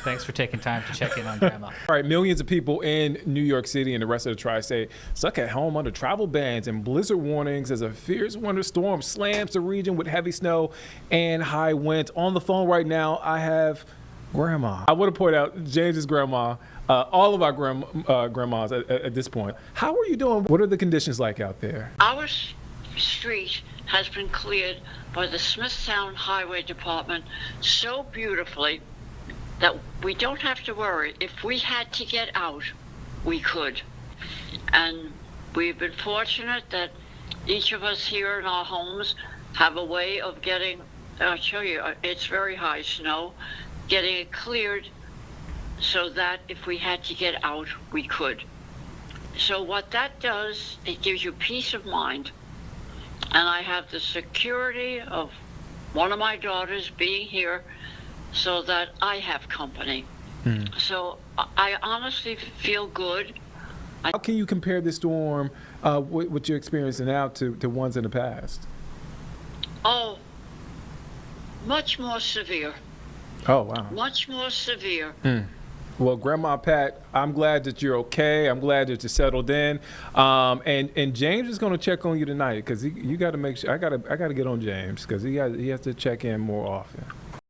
Thanks for taking time to check in on Grandma. All right, millions of people in New York City and the rest of the tri-state stuck at home under travel bans and blizzard warnings as a fierce winter storm slams the region with heavy snow and high winds. On the phone right now, I have Grandma. I want to point out James's grandma, all of our grandmas at this point. How are you doing? What are the conditions like out there? Our street has been cleared by the Smithtown Highway Department so beautifully that we don't have to worry. If we had to get out, we could. And we've been fortunate that each of us here in our homes have a way of getting, I'll show you, it's very high snow, getting it cleared so that if we had to get out, we could. So what that does, it gives you peace of mind. And I have the security of one of my daughters being here so that I have company. So I honestly feel good. How can you compare this storm, what you're experiencing now, to ones in the past? Oh, much more severe. Oh, wow. Much more severe. Well, Grandma Pat, I'm glad that you're okay. I'm glad that you're settled in. And James is going to check on you tonight because you got to make sure. I got to get on James because he has to check in more often.